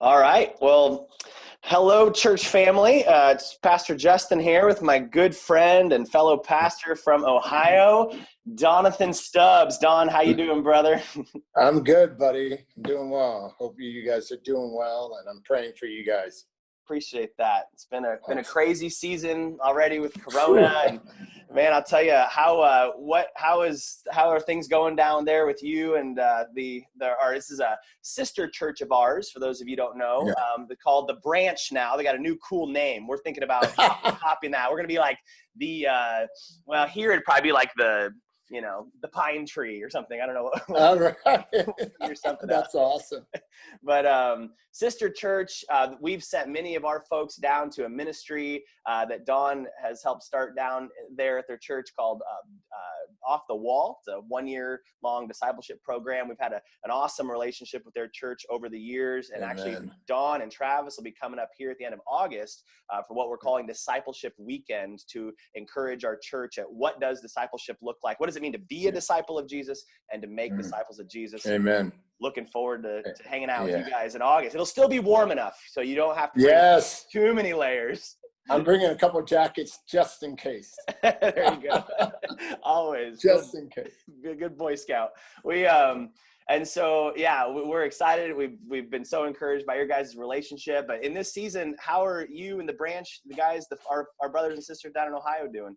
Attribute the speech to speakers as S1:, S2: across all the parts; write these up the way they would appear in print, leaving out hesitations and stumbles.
S1: All right. Well, hello, church family. It's Pastor Justin here with my good friend and fellow pastor from Ohio, Donathan Stubbs. Don, how you doing, brother?
S2: I'm good, buddy. I'm doing well. Hope you guys are doing well, and I'm praying for you guys.
S1: Appreciate that. It's been a
S2: Awesome.
S1: crazy season already with Corona,
S2: Phew.
S1: and man, I'll tell you how are things going down there with you and this is a sister church of ours. For those of you who don't know,
S2: Yeah.
S1: they're called the Branch now. They got a new cool name. We're thinking about copying that. We're gonna be like the well, here it'd probably be like the pine tree or something. I don't know what
S2: All right.
S1: figure something out.
S2: That's awesome.
S1: But sister church, we've sent many of our folks down to a ministry that Don has helped start down there at their church called Off the Wall. It's a 1-year long discipleship program. We've had an awesome relationship with their church over the years. And
S2: Amen.
S1: actually, Don and Travis will be coming up here at the end of August for what we're calling Discipleship Weekend to encourage our church at what does discipleship look like? What does it mean to be a disciple of Jesus and to make disciples of Jesus?
S2: Amen.
S1: Looking forward to hanging out with
S2: Yeah.
S1: you guys in August. It'll still be warm enough, so you don't have to bring
S2: Yes.
S1: too many layers.
S2: I'm bringing a couple of jackets just in case.
S1: There you go. Always.
S2: Just in case.
S1: Good Boy Scout. And so, yeah, we're excited. We've been so encouraged by your guys' relationship. But in this season, how are you and the Branch, the guys, our brothers and sisters down in Ohio doing?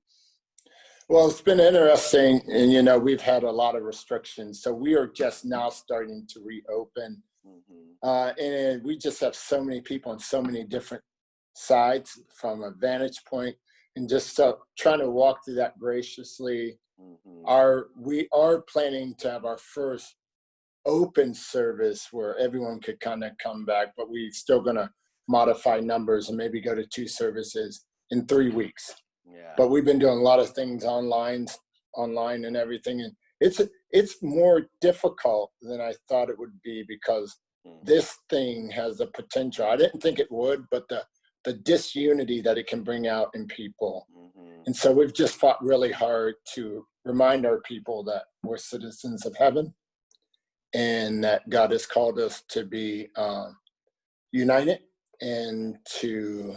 S2: Well, it's been interesting, and we've had a lot of restrictions, so we are just now starting to reopen, and we just have so many people on so many different sides from a vantage point, and just trying to walk through that graciously. We are planning to have our first open service where everyone could kind of come back, but we're still going to modify numbers and maybe go to 2 services in 3 weeks.
S1: Yeah.
S2: But we've been doing a lot of things online and everything, and it's more difficult than I thought it would be because this thing has the potential. I didn't think it would, but the disunity that it can bring out in people. And so we've just fought really hard to remind our people that we're citizens of heaven and that God has called us to be united and to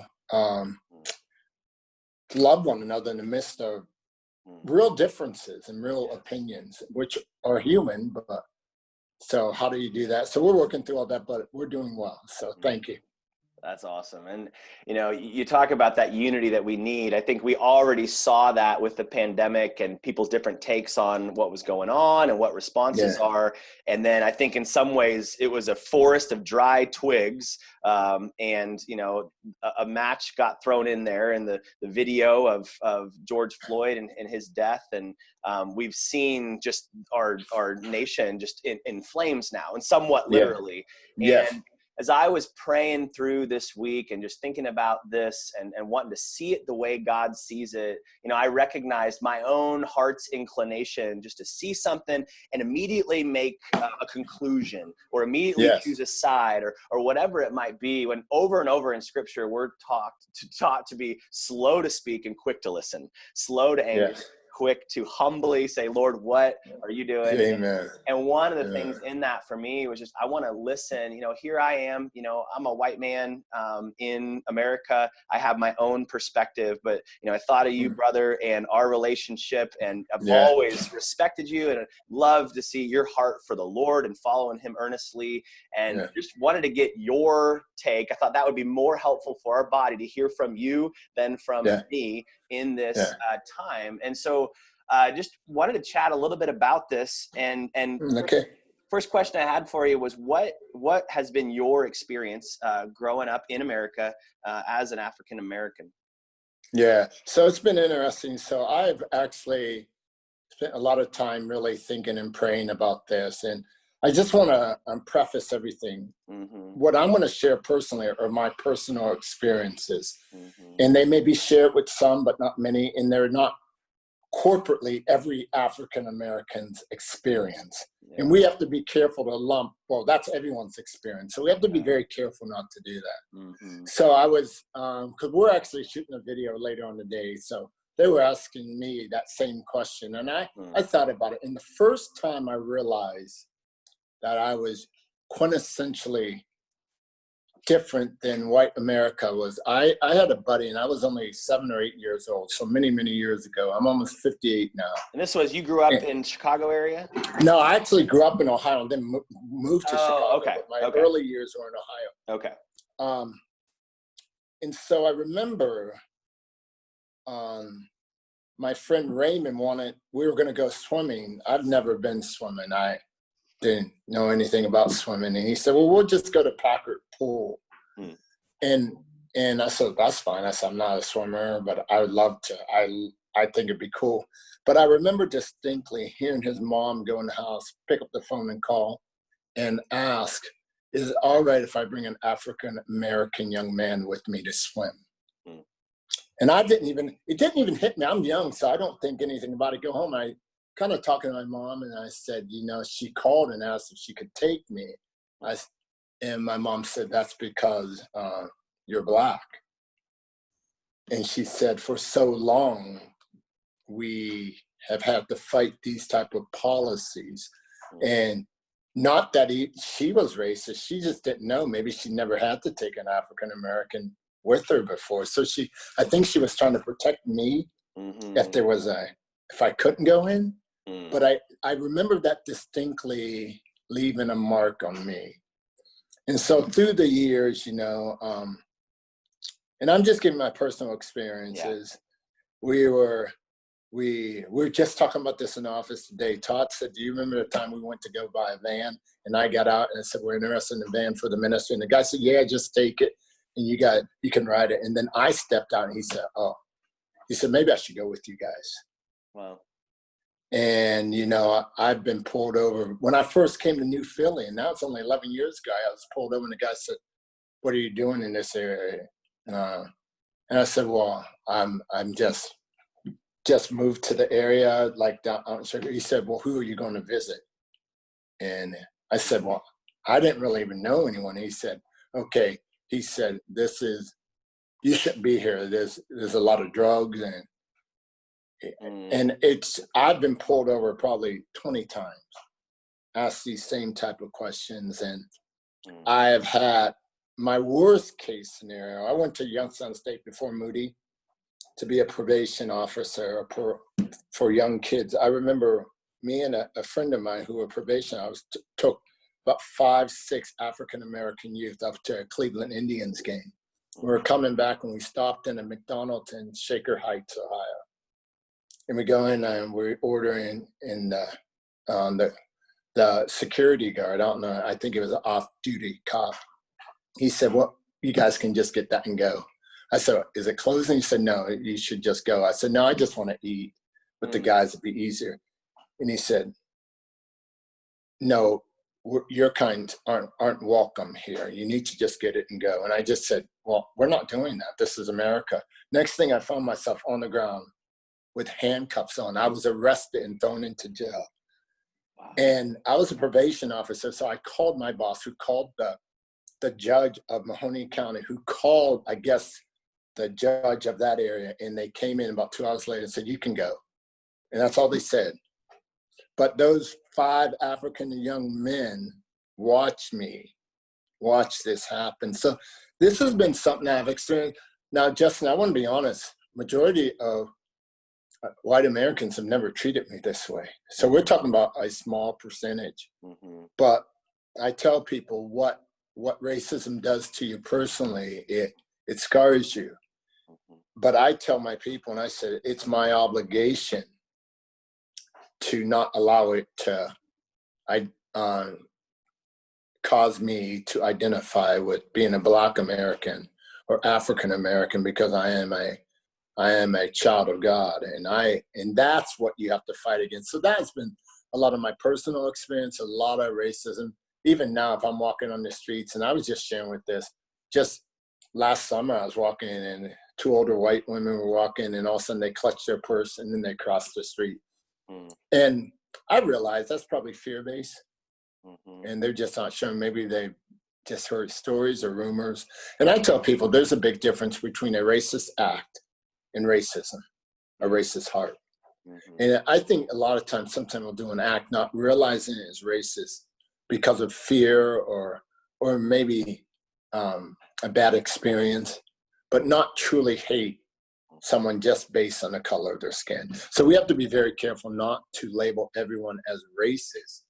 S2: love one another in the midst of real differences and real opinions, which are human. But so how do you do that? So we're working through all that, but we're doing well. So thank you.
S1: That's awesome. And, you talk about that unity that we need. I think we already saw that with the pandemic and people's different takes on what was going on and what responses are. And then I think in some ways it was a forest of dry twigs. And, a match got thrown in there in the video of George Floyd and his death. And we've seen just our nation just in flames now, and somewhat literally.
S2: Yes.
S1: And as I was praying through this week and just thinking about this and wanting to see it the way God sees it, I recognized my own heart's inclination just to see something and immediately make a conclusion or immediately choose a side or whatever it might be, when over and over in Scripture we're taught to be slow to speak and quick to listen, slow to anger. Quick to humbly say, Lord, what are you doing?
S2: Amen.
S1: And one of the things in that for me was just, I want to listen. Here I am, I'm a white man in America. I have my own perspective, but, I thought of you, brother, and our relationship, and I've always respected you and loved to see your heart for the Lord and following him earnestly, and just wanted to get your take. I thought that would be more helpful for our body to hear from you than from me in this time. And so just wanted to chat a little bit about this. And first question I had for you was, what has been your experience growing up in America as an African American?
S2: Yeah, so it's been interesting. So I've actually spent a lot of time really thinking and praying about this. And I just want to preface everything. What I'm going to share personally are my personal experiences. And they may be shared with some, but not many. And they're not corporately every African American's experience. And we have to be careful to lump, well, that's everyone's experience. So we have to be very careful not to do that. So I was, because we're actually shooting a video later on today. So they were asking me that same question. And I thought about it. And the first time I realized that I was quintessentially different than white America was I had a buddy, and I was only 7 or 8 years old, so many, many years ago. I'm almost 58 now.
S1: And this was, you grew up in Chicago area?
S2: No, I actually grew up in Ohio and then moved to Chicago.
S1: Okay.
S2: But my early years were in Ohio.
S1: Okay.
S2: And so I remember my friend Raymond we were going to go swimming. I've never been swimming. I didn't know anything about swimming. And he said, well, we'll just go to Packard Pool. And I said, that's fine. I said, I'm not a swimmer, but I would love to. I think it'd be cool. But I remember distinctly hearing his mom go in the house, pick up the phone and call and ask, is it all right if I bring an African-American young man with me to swim? And it didn't even hit me. I'm young, so I don't think anything about it. Go home. I kind of talking to my mom, and I said, she called and asked if she could take me. And my mom said, that's because you're Black. And she said, for so long, we have had to fight these type of policies. And not that she was racist, she just didn't know. Maybe she never had to take an African-American with her before. So I think she was trying to protect me if I couldn't go in. But I remember that distinctly leaving a mark on me. And so through the years, and I'm just giving my personal experiences. We were just talking about this in the office today. Todd said, do you remember the time we went to go buy a van? And I got out and said, we're interested in a van for the ministry. And the guy said, yeah, just take it. And you can ride it. And then I stepped out and he said, maybe I should go with you guys.
S1: Wow.
S2: And, I've been pulled over. When I first came to New Philly, and now it's only 11 years ago, I was pulled over and the guy said, what are you doing in this area? And I said, well, I'm just moved to the area, like down. He said, well, who are you going to visit? And I said, well, I didn't really even know anyone. He said, okay. He said, you shouldn't be here. There's a lot of drugs and I've been pulled over probably 20 times, asked these same type of questions. And I have had my worst case scenario. I went to Youngstown State before Moody to be a probation officer for young kids. I remember me and a friend of mine who were probation, took about 5, 6 African-American youth up to a Cleveland Indians game. We were coming back and we stopped in a McDonald's in Shaker Heights, Ohio. And we go in and we're ordering, and the security guard, I don't know, I think it was an off-duty cop. He said, well, you guys can just get that and go. I said, is it closing? He said, no, you should just go. I said, no, I just want to eat. With the guys, it'd be easier. And he said, no, your kind aren't welcome here. You need to just get it and go. And I just said, well, we're not doing that. This is America. Next thing, I found myself on the ground with handcuffs on. I was arrested and thrown into jail. Wow. And I was a probation officer, so I called my boss, who called the judge of Mahoney County, who called, I guess, the judge of that area, and they came in about 2 hours later and said, you can go. And that's all they said. But those 5 African young men watch this happen. So this has been something I've experienced. Now, Justin, I want to be honest, majority of white Americans have never treated me this way. So we're talking about a small percentage. But I tell people what racism does to you personally, it scars you. But I tell my people, and I said, it's my obligation to not allow it to cause me to identify with being a Black American or African American, because I am a child of God, and that's what you have to fight against. So that's been a lot of my personal experience, a lot of racism. Even now, if I'm walking on the streets, and I was just sharing with this, just last summer I was walking and 2 older white women were walking, and all of a sudden they clutched their purse and then they crossed the street. And I realized that's probably fear-based, and they're just not sure. Maybe they just heard stories or rumors. And I tell people there's a big difference between a racist act and racism, a racist heart. And I think a lot of times, sometimes we'll do an act not realizing it is racist because of fear or maybe a bad experience, but not truly hate someone just based on the color of their skin. So we have to be very careful not to label everyone as racist,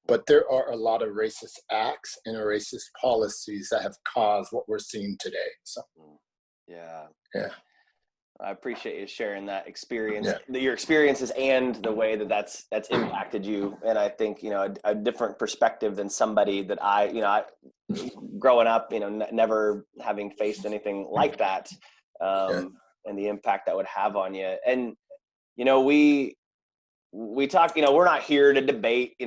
S2: but there are a lot of racist acts and racist policies that have caused what we're seeing today. So,
S1: yeah.
S2: Yeah.
S1: I appreciate you sharing that experience,
S2: Yeah.
S1: your experiences, and the way that that's impacted you. And I think, a different perspective than somebody that I growing up, never having faced anything like that, and the impact that would have on you. And, we talk, we're not here to debate,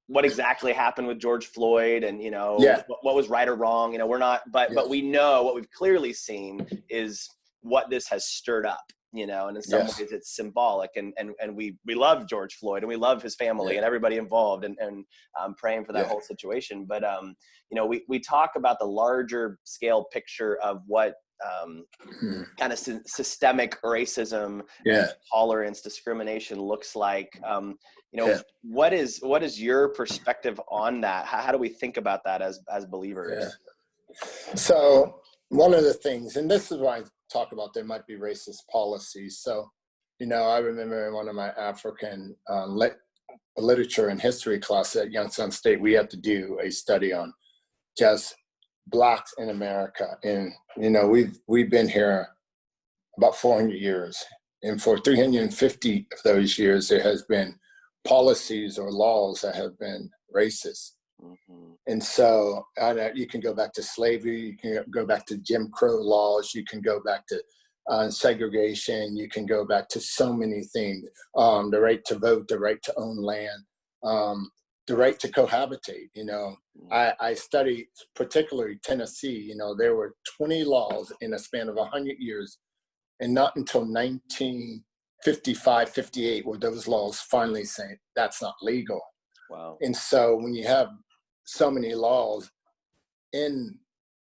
S1: what exactly happened with George Floyd and, what was right or wrong. We're not, but we know what we've clearly seen is what this has stirred up, and in some ways it's symbolic, and we love George Floyd and we love his family and everybody involved, and praying for that whole situation. But, we talk about the larger scale picture of what kind of systemic racism, tolerance, discrimination looks like. What is your perspective on that? How do we think about that as believers?
S2: So one of the things, and this is why I talk about there might be racist policies. So, I remember in one of my African literature and history class at Youngstown State, we had to do a study on just Blacks in America. And, we've been here about 400 years. And for 350 of those years, there has been policies or laws that have been racist. Mm-hmm. And so you can go back to slavery, you can go back to Jim Crow laws, you can go back to segregation, you can go back to so many things, the right to vote, the right to own land, the right to cohabitate. I studied particularly Tennessee. There were 20 laws in a span of 100 years, and not until 1955, 58 were those laws finally saying that's not legal.
S1: Wow.
S2: And so when you have so many laws, and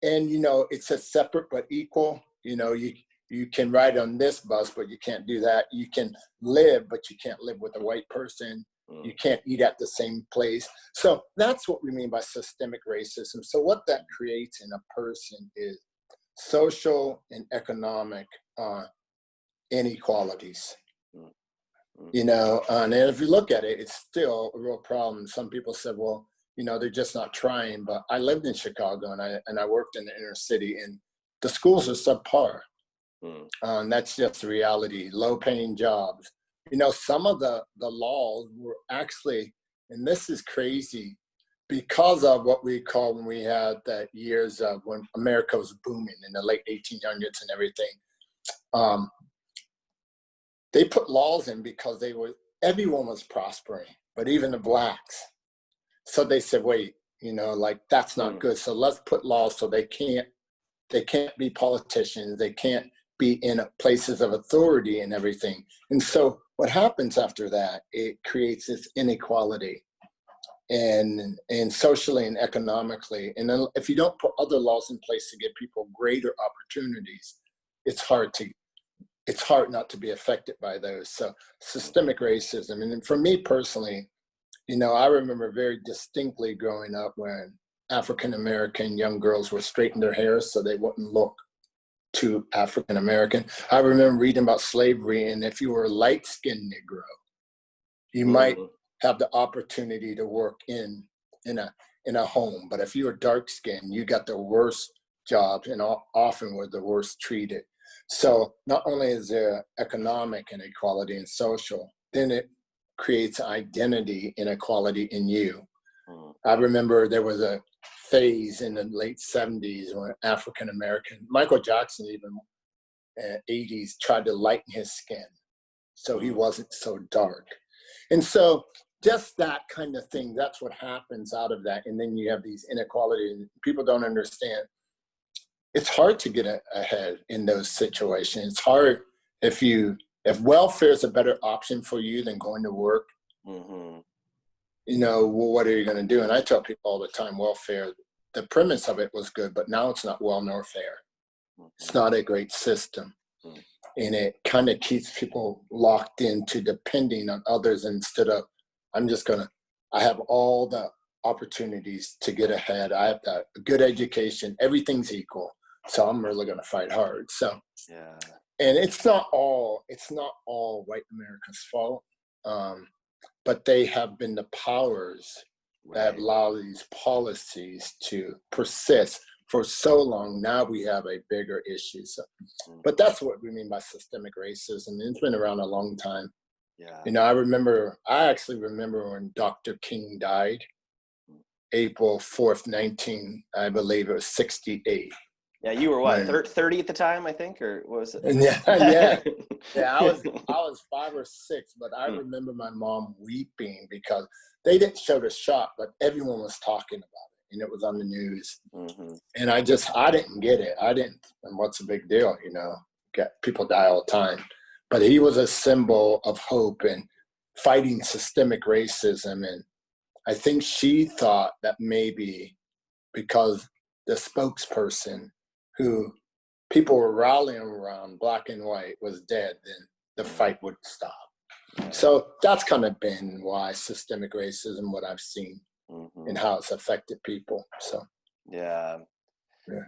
S2: it's a separate but equal, you can ride on this bus, but you can't do that. You can live, but you can't live with a white person. You can't eat at the same place. So that's what we mean by systemic racism. So what that creates in a person is social and economic inequalities. And if you look at it, it's still a real problem. Some people said, well, they're just not trying. But I lived in Chicago and I worked in the inner city, and the schools are subpar. And that's just the reality. Low paying jobs. Some of the laws were actually, and this is crazy, because of what we call when we had that years of when America was booming in the late 1800s and everything. They put laws in because everyone was prospering, but even the Blacks. So they said, wait, that's not good. So let's put laws so they can't be politicians. They can't be in places of authority and everything. And so what happens after that, it creates this inequality and socially and economically. And then if you don't put other laws in place to give people greater opportunities, it's hard not to be affected by those. So systemic racism. And for me personally, I remember very distinctly growing up when African-American young girls were straightening their hair so they wouldn't look too African-American. I remember reading about slavery, and if you were a light-skinned Negro, you might have the opportunity to work in a home. But if you were dark-skinned, you got the worst jobs and often were the worst treated. So not only is there economic inequality and social, then it creates identity inequality in you. I remember there was a phase in the late 70s when African-American, Michael Jackson even, 80s, tried to lighten his skin so he wasn't so dark. And so just that kind of thing, that's what happens out of that. And then you have these inequalities, and people don't understand. It's hard to get ahead in those situations. It's hard if welfare is a better option for you than going to work. Well, what are you going to do? And I tell people all the time, welfare, the premise of it was good, but now it's not well nor fair. It's not a great system. And it kind of keeps people locked into depending on others instead of, I have all the opportunities to get ahead. I have a good education. Everything's equal. So I'm really going to fight hard. So,
S1: yeah.
S2: And it's not all white America's fault. But they have been the powers that allow these policies to persist for so long. Now we have a bigger issue. So, but that's what we mean by systemic racism. It's been around a long time.
S1: Yeah.
S2: You know, I actually remember when Dr. King died, April 4th, I believe it was 68.
S1: Yeah, you were what, 30 at the time, I think, or what was it?
S2: Yeah. I was 5 or 6, but I remember my mom weeping because they didn't show the shot, but everyone was talking about it, and it was on the news. Mm-hmm. And I didn't get it. And what's the big deal? You know, people die all the time, but he was a symbol of hope and fighting systemic racism. And I think she thought that maybe because the spokesperson who people were rallying around, black and white, was dead, then the fight would stop. So that's kind of been why systemic racism, what I've seen, and how it's affected people. So
S1: yeah,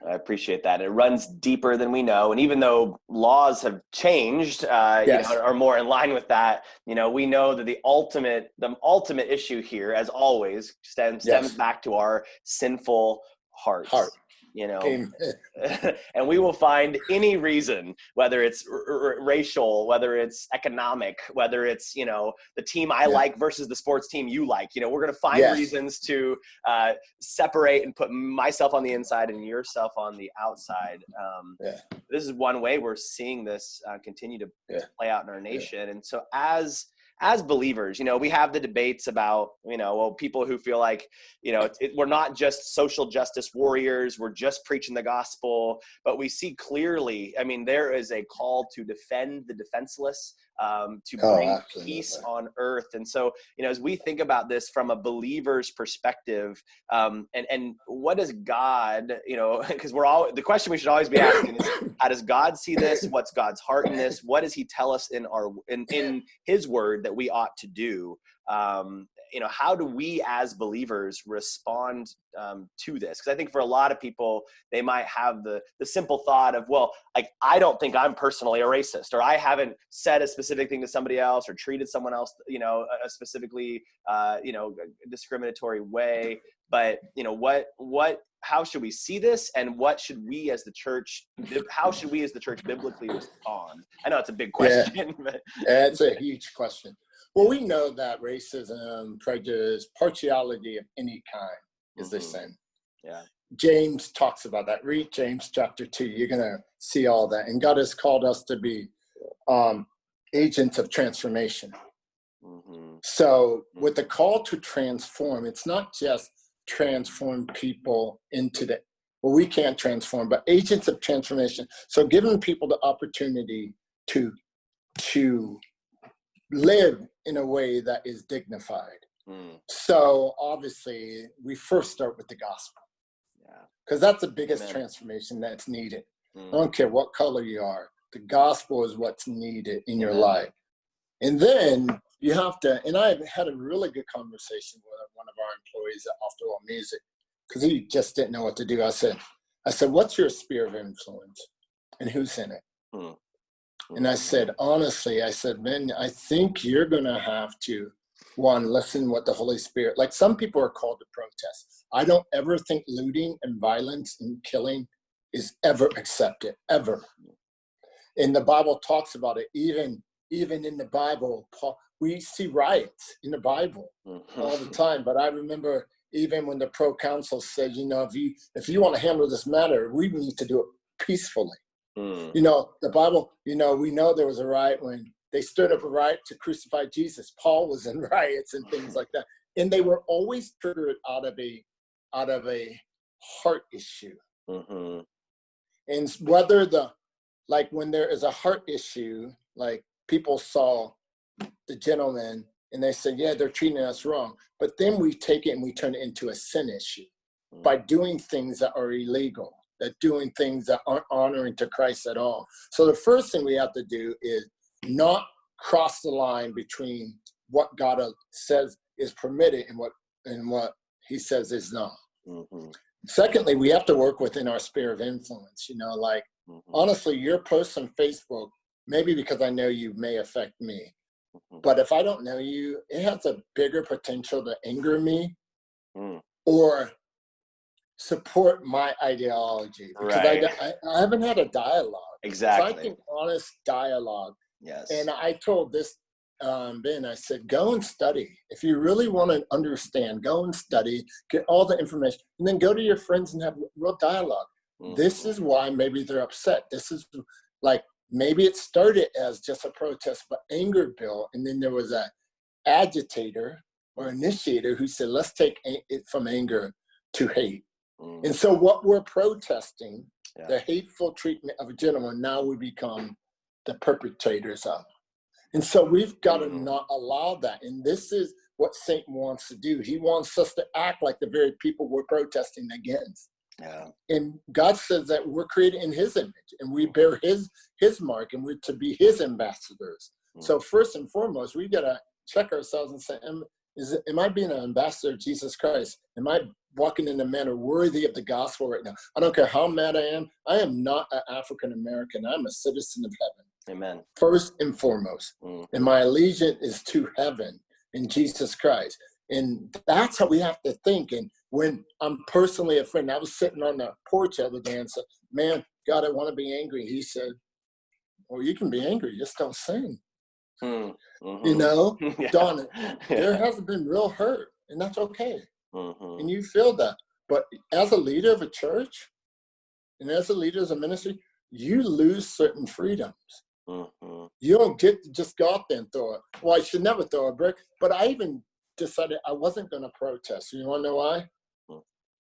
S1: I appreciate that. It runs deeper than we know, and even though laws have changed, are more in line with that, you know, we know that the ultimate issue here, as always, stems back to our sinful hearts. You know, and we will find any reason, whether it's racial, whether it's economic, whether it's, you know, the team I like versus the sports team you like. You know, we're going to find reasons to separate and put myself on the inside and yourself on the outside. This is one way we're seeing this continue to play out in our nation. And so as believers, you know, we have the debates about, you know, well, people who feel like, you know, we're not just social justice warriors, we're just preaching the gospel, but we see clearly, I mean, there is a call to defend the defenseless, to bring peace on earth. And so, you know, as we think about this from a believer's perspective, and what does God, you know, because the question we should always be asking is, how does God see this? What's God's heart in this? What does he tell us in his word that we ought to do? You know, how do we as believers respond to this? Because I think for a lot of people, they might have the simple thought of, well, like, I don't think I'm personally a racist, or I haven't said a specific thing to somebody else or treated someone else, you know, a specifically, you know, discriminatory way. But, you know, how should we see this, and what should we as the church, how should we as the church biblically respond? I know it's a big question. But
S2: it's a huge question. Well, we know that racism, prejudice, partiality of any kind is a sin.
S1: Yeah.
S2: James talks about that. Read James chapter 2. You're going to see all that. And God has called us to be agents of transformation. So with the call to transform, it's not just transform people into well, we can't transform, but agents of transformation. So giving people the opportunity to live in a way that is dignified. So obviously we first start with the gospel, because that's the biggest transformation that's needed. I don't care what color you are, the gospel is what's needed in your life. And then you have to, and I had a really good conversation with one of our employees at After All Music, because he just didn't know what to do. I said, what's your sphere of influence and who's in it? And I said, honestly, man, I think you're going to have to, listen what the Holy Spirit, like, some people are called to protest. I don't ever think looting and violence and killing is ever accepted, ever. And the Bible talks about it. Even in the Bible, we see riots in the Bible all the time. But I remember even when the pro-council said, you know, if you want to handle this matter, we need to do it peacefully. You know, the Bible, you know, we know there was a riot when they stood up a riot to crucify Jesus. Paul was in riots and things like that. And they were always triggered out of a heart issue. And whether when there is a heart issue, like, people saw the gentleman and they said, yeah, they're treating us wrong. But then we take it and we turn it into a sin issue by doing things that are illegal, that doing things that aren't honoring to Christ at all. So the first thing we have to do is not cross the line between what God says is permitted and what he says is not.
S1: Mm-hmm.
S2: Secondly, we have to work within our sphere of influence. You know, like, honestly, your post on Facebook, maybe because I know you, may affect me. But if I don't know you, it has a bigger potential to anger me or support my ideology, because I haven't had a dialogue.
S1: Exactly.
S2: So I think honest dialogue.
S1: Yes.
S2: And I told this Ben, I said, go and study. If you really want to understand, go and study, get all the information, and then go to your friends and have real dialogue. This is why maybe they're upset. This is like, maybe it started as just a protest, but anger built, and then there was a agitator or initiator who said, let's take it from anger to hate. And so what we're protesting, the hateful treatment of a gentleman, now we become the perpetrators of. And so we've got to not allow that. And this is what Satan wants to do. He wants us to act like the very people we're protesting against. Yeah. And God says that we're created in his image and we bear his mark, and we're to be his ambassadors. So first and foremost, we got to check ourselves and say, am I being an ambassador of Jesus Christ? Am I walking in a manner worthy of the gospel right now? I don't care how mad I am not an African American. I'm a citizen of heaven. Amen. First and foremost. And my allegiance is to heaven in Jesus Christ. And that's how we have to think. And when I'm personally a friend, I was sitting on the porch the other day and said, man, God, I want to be angry. He said, well, you can be angry, just don't sin. You know, Don, there hasn't been real hurt, and that's okay. And you feel that. But as a leader of a church and as a leader of a ministry, you lose certain freedoms. You don't get to just go out there and throw it. Well, I should never throw a brick, but I even decided I wasn't going to protest. You want to know why?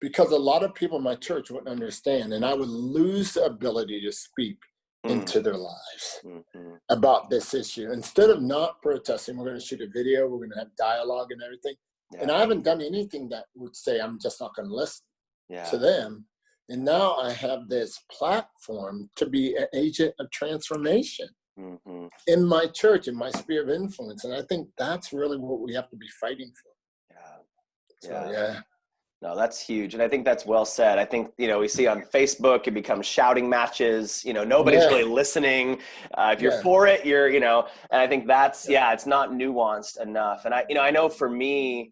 S2: Because a lot of people in my church wouldn't understand, and I would lose the ability to speak into their lives about this issue. Instead of not protesting, we're going to shoot a video, we're going to have dialogue and everything. And I haven't done anything that would say I'm just not going to listen to them. And now I have this platform to be an agent of transformation in my church, in my sphere of influence. And I think that's really what we have to be fighting for.
S1: No, that's huge. And I think that's well said. I think, we see on Facebook, it becomes shouting matches, nobody's really listening. If you're for it, and I think that's, it's not nuanced enough. And I know for me,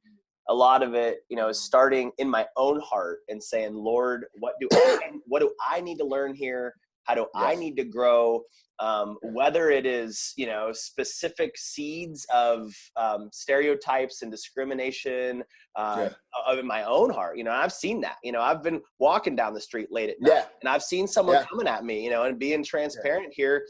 S1: a lot of it, is starting in my own heart and saying, Lord, what do I need to learn here? How do I need to grow? Whether it is, specific seeds of stereotypes and discrimination in my own heart, I've seen that, I've been walking down the street late at night and I've seen someone coming at me, and being transparent here,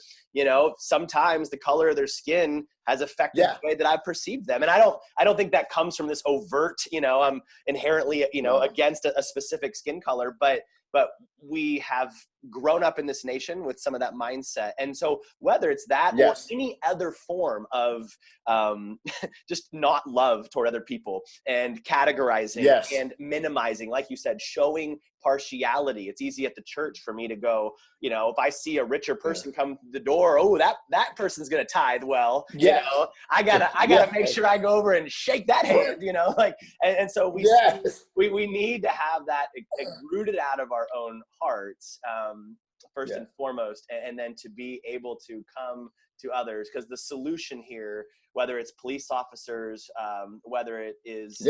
S1: sometimes the color of their skin has affected the way that I perceive them. And I don't think that comes from this overt, I'm inherently, against a specific skin color, but we have grown up in this nation with some of that mindset. And so whether it's that or any other form of just not love toward other people and categorizing and minimizing, like you said, showing partiality. It's easy at the church for me to go, if I see a richer person come to the door, oh, that person's going to tithe well, I gotta make sure I go over and shake that hand, and so we need to have that rooted out of our own hearts, first and foremost, and then to be able to come to others, because the solution here, whether it's police officers, whether it is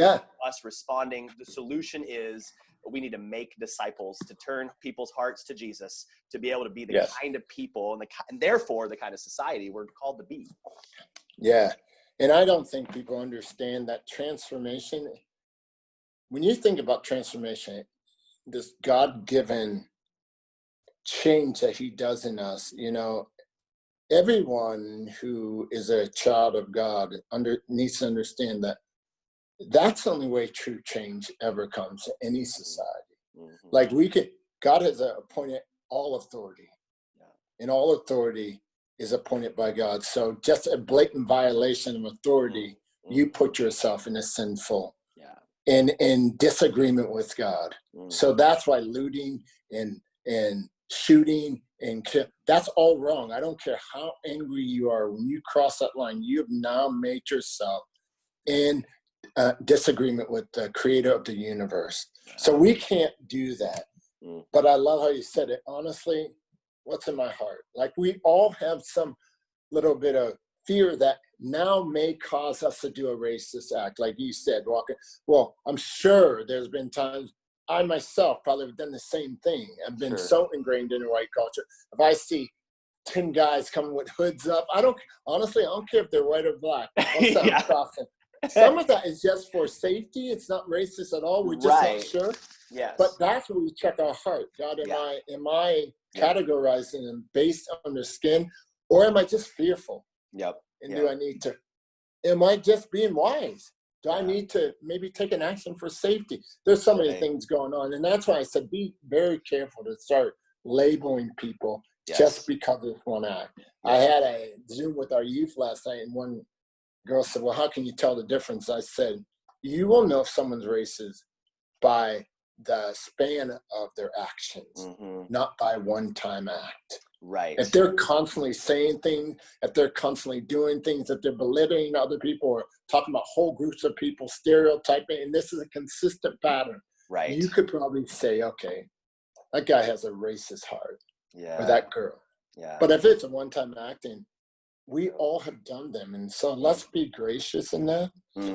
S1: us responding, the solution is we need to make disciples, to turn people's hearts to Jesus, to be able to be the kind of people and therefore the kind of society we're called to be.
S2: Yeah. And I don't think people understand that transformation. When you think about transformation, this God-given change that he does in us, everyone who is a child of God needs to understand that that's the only way true change ever comes to any society. Like God has appointed all authority, and all authority is appointed by God. So just a blatant violation of authority, you put yourself in a sinful in disagreement with God. So that's why looting and shooting and that's all wrong. I don't care how angry you are. When you cross that line, you have now made yourself in disagreement with the creator of the universe. So we can't do that. But I love how you said it. Honestly, what's in my heart? Like, we all have some little bit of fear that now may cause us to do a racist act. Like you said, walking. Well, I'm sure there's been times I myself probably have done the same thing. I've been so ingrained in white culture. If I see 10 guys coming with hoods up, I don't care if they're white or black. I'm crossing. Some of that is just for safety. It's not racist at all. We're just not sure.
S1: Yes.
S2: But that's where we check our heart. God, am I categorizing them based on their skin, or am I just fearful? And do I need to, am I just being wise? Do I need to maybe take an action for safety? There's so many things going on. And that's why I said, be very careful to start labeling people just because of one act. I had a Zoom with our youth last night, and one girl said, well, how can you tell the difference? I said, you will know if someone's racist by the span of their actions, not by one-time act. If they're constantly saying things, if they're constantly doing things, if they're belittling other people or talking about whole groups of people, stereotyping, and this is a consistent pattern, you could probably say, okay, that guy has a racist heart, or that girl. But if it's a one-time acting, we all have done them. And so let's be gracious in that.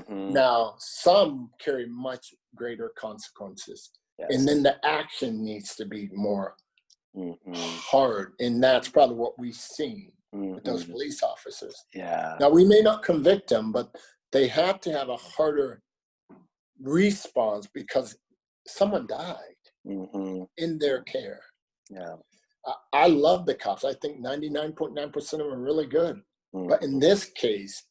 S2: Now, some carry much greater consequences. And then the action needs to be more hard. And that's probably what we've seen with those police officers. Now, we may not convict them, but they have to have a harder response because someone died in their care. I love the cops. I think 99.9% of them are really good. But in this case,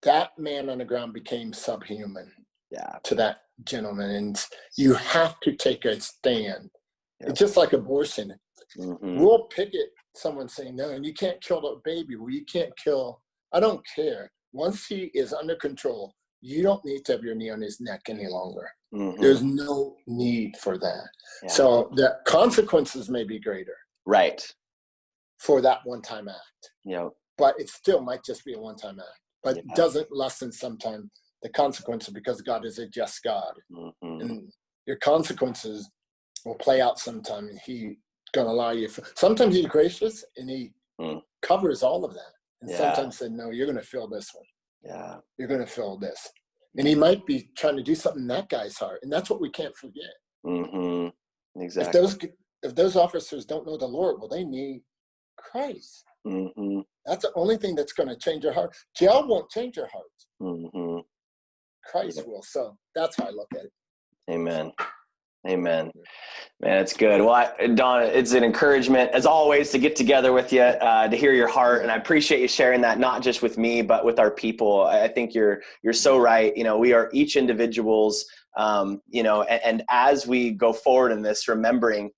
S2: that man on the ground became subhuman to that gentleman. And you have to take a stand. It's just like abortion. We'll picket someone saying, no, and you can't kill the baby. Well, you can't kill. I don't care. Once he is under control, you don't need to have your knee on his neck any longer. There's no need for that. So the consequences may be greater. For that one-time act. But it still might just be a one-time act. But it doesn't lessen sometimes the consequences because God is a just God. And your consequences will play out sometime. And He's going to allow you. Sometimes He's gracious and He covers all of that. And sometimes said, no, you're going to feel this one. You're going to feel this. And He might be trying to do something in that guy's heart. And that's what we can't forget.
S1: Exactly.
S2: If those officers don't know the Lord, well, they need Christ. That's the only thing that's going to change your heart. Jail won't change your heart. Christ will. So that's how I look at it.
S1: Amen. Man, it's good. Well, Don, it's an encouragement as always to get together with you, to hear your heart. And I appreciate you sharing that, not just with me, but with our people. I think you're so right. We are each individuals, and as we go forward in this, remembering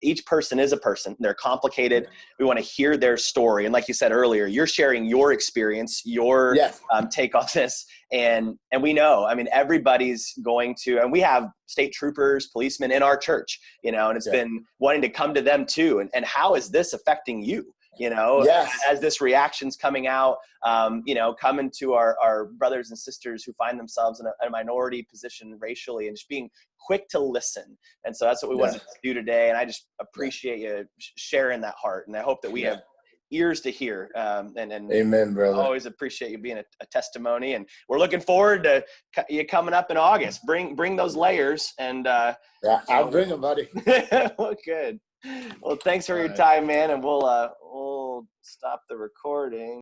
S1: each person is a person. They're complicated. We want to hear their story. And like you said earlier, you're sharing your experience, your take on this. And we know, everybody's going to, and we have state troopers, policemen in our church, and it's been wanting to come to them too. And how is this affecting you? As this reaction's coming out, coming to our brothers and sisters who find themselves in a minority position racially, and just being quick to listen. And so that's what we wanted to do today. And I just appreciate you sharing that heart. And I hope that we have ears to hear. And
S2: amen, brother.
S1: I always appreciate you being a testimony. And we're looking forward to you coming up in August. Bring those layers. And
S2: I'll bring them, buddy.
S1: Well, good. Well, thanks for your time, man. And we'll stop the recording.